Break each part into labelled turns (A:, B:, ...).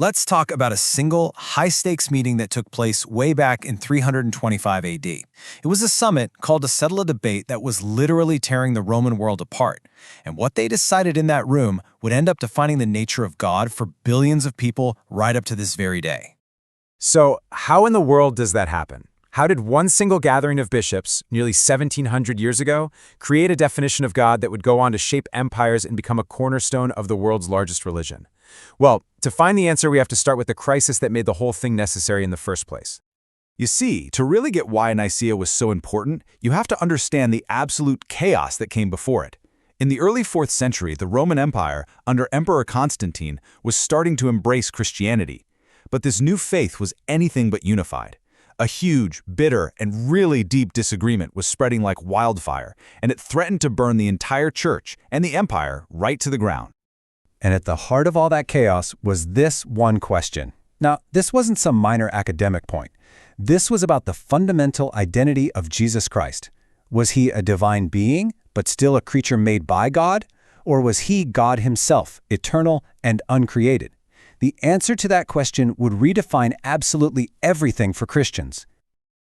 A: Let's talk about a single, high-stakes meeting that took place way back in 325 AD. It was a summit called to settle a debate that was literally tearing the Roman world apart. And what they decided in that room would end up defining the nature of God for billions of people right up to this very day.
B: So, how in the world does that happen? How did one single gathering of bishops, nearly 1,700 years ago, create a definition of God that would go on to shape empires and become a cornerstone of the world's largest religion? Well, to find the answer, we have to start with the crisis that made the whole thing necessary in the first place.
C: You see, to really get why Nicaea was so important, you have to understand the absolute chaos that came before it. In the early 4th century, the Roman Empire, under Emperor Constantine, was starting to embrace Christianity. But this new faith was anything but unified. A huge, bitter, and really deep disagreement was spreading like wildfire, and it threatened to burn the entire church and the empire right to the ground.
D: And at the heart of all that chaos was this one question. Now, this wasn't some minor academic point. This was about the fundamental identity of Jesus Christ. Was he a divine being, but still a creature made by God? Or was he God himself, eternal and uncreated? The answer to that question would redefine absolutely everything for Christians.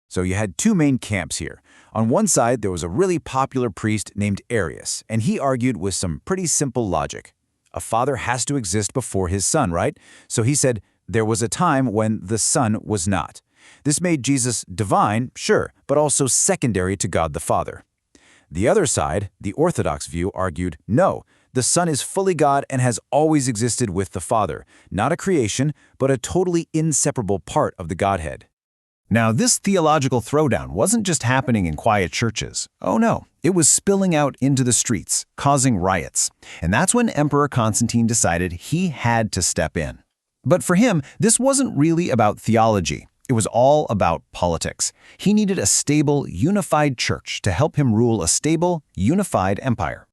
C: So you had two main camps here. On one side, there was a really popular priest named Arius, and he argued with some pretty simple logic. A father has to exist before his son, right? So he said there was a time when the son was not. This made Jesus divine, sure, but also secondary to God the Father. The other side, the Orthodox view, argued, no, the Son is fully God and has always existed with the Father, not a creation, but a totally inseparable part of the Godhead.
A: Now, this theological throwdown wasn't just happening in quiet churches. Oh no, it was spilling out into the streets, causing riots. And that's when Emperor Constantine decided he had to step in. But for him, this wasn't really about theology. It was all about politics. He needed a stable, unified church to help him rule a stable, unified empire.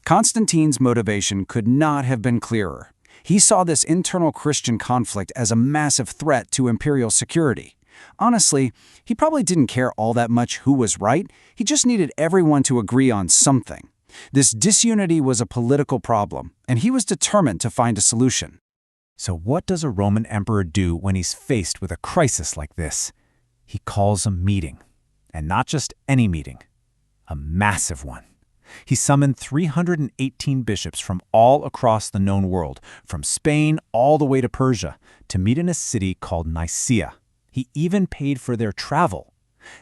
E: Constantine's motivation could not have been clearer. He saw this internal Christian conflict as a massive threat to imperial security. Honestly, he probably didn't care all that much who was right. He just needed everyone to agree on something. This disunity was a political problem, and he was determined to find a solution.
B: So what does a Roman emperor do when he's faced with a crisis like this? He calls a meeting. And not just any meeting. A massive one. He summoned 318 bishops from all across the known world, from Spain all the way to Persia, to meet in a city called Nicaea. He even paid for their travel.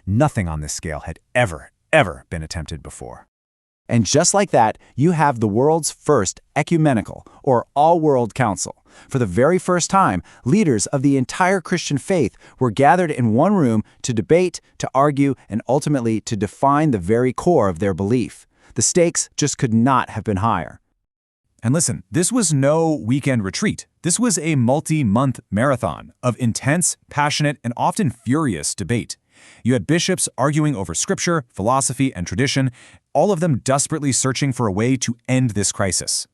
B: Nothing on this scale had ever been attempted before.
C: And just like that, you have the world's first ecumenical, or all-world council. For the very first time, leaders of the entire Christian faith were gathered in one room to debate, to argue, and ultimately to define the very core of their belief. The stakes just could not have been higher.
A: And listen, this was no weekend retreat. This was a multi-month marathon of intense, passionate, and often furious debate. You had bishops arguing over scripture, philosophy, and tradition, all of them desperately searching for a way to end this crisis.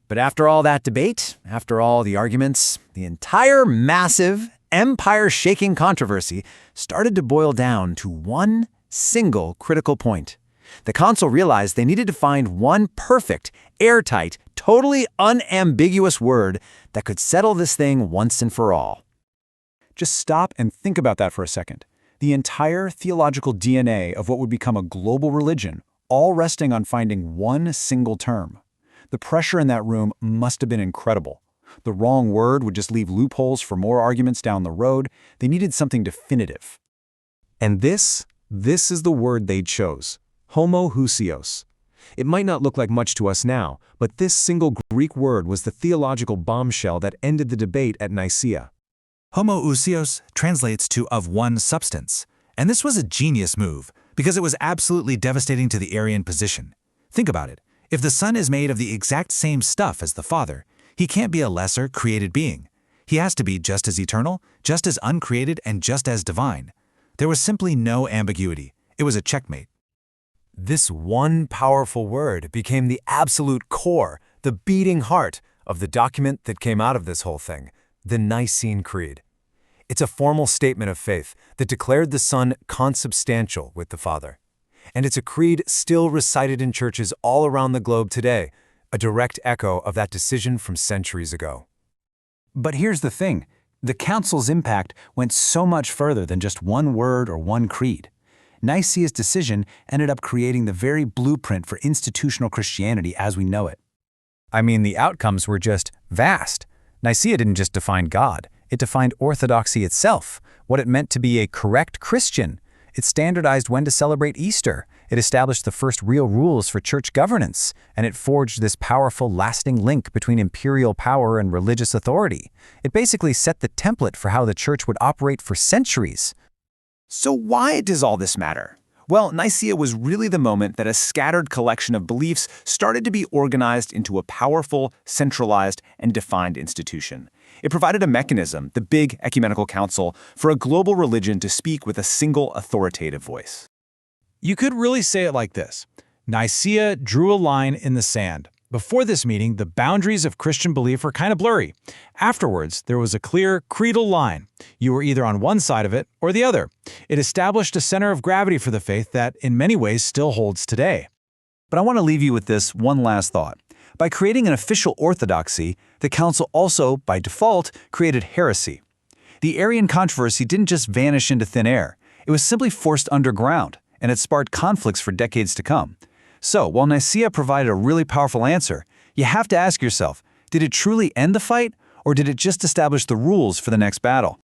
D: But after all that debate, after all the arguments, the entire massive, empire-shaking controversy started to boil down to one single critical point. The council realized they needed to find one perfect, airtight, totally unambiguous word that could settle this thing once and for all.
B: Just stop and think about that for a second. The entire theological DNA of what would become a global religion, all resting on finding one single term. The pressure in that room must have been incredible. The wrong word would just leave loopholes for more arguments down the road. They needed something definitive. And this is the word they chose. Homoousios. It might not look like much to us now, but this single Greek word was the theological bombshell that ended the debate at Nicaea.
F: Homoousios translates to of one substance, and this was a genius move because it was absolutely devastating to the Arian position. Think about it. If the Son is made of the exact same stuff as the Father, he can't be a lesser created being. He has to be just as eternal, just as uncreated, and just as divine. There was simply no ambiguity. It was a checkmate.
D: This one powerful word became the absolute core, the beating heart of the document that came out of this whole thing, the Nicene Creed. It's a formal statement of faith that declared the Son consubstantial with the Father. And it's a creed still recited in churches all around the globe today, a direct echo of that decision from centuries ago.
B: But here's the thing. The Council's impact went so much further than just one word or one creed. Nicaea's decision ended up creating the very blueprint for institutional Christianity as we know it.
D: I mean, the outcomes were just vast. Nicaea didn't just define God. It defined orthodoxy itself, what it meant to be a correct Christian. It standardized when to celebrate Easter. It established the first real rules for church governance, and it forged this powerful, lasting link between imperial power and religious authority. It basically set the template for how the church would operate for centuries.
A: So why does all this matter? Well, Nicaea was really the moment that a scattered collection of beliefs started to be organized into a powerful, centralized, and defined institution. It provided a mechanism, the big ecumenical council, for a global religion to speak with a single authoritative voice.
E: You could really say it like this. Nicaea drew a line in the sand. Before this meeting, the boundaries of Christian belief were kind of blurry. Afterwards, there was a clear creedal line. You were either on one side of it or the other. It established a center of gravity for the faith that, in many ways, still holds today.
B: But I want to leave you with this one last thought. By creating an official orthodoxy, the Council also, by default, created heresy. The Arian controversy didn't just vanish into thin air. It was simply forced underground, and it sparked conflicts for decades to come. So, while Nicaea provided a really powerful answer, you have to ask yourself, did it truly end the fight, or did it just establish the rules for the next battle?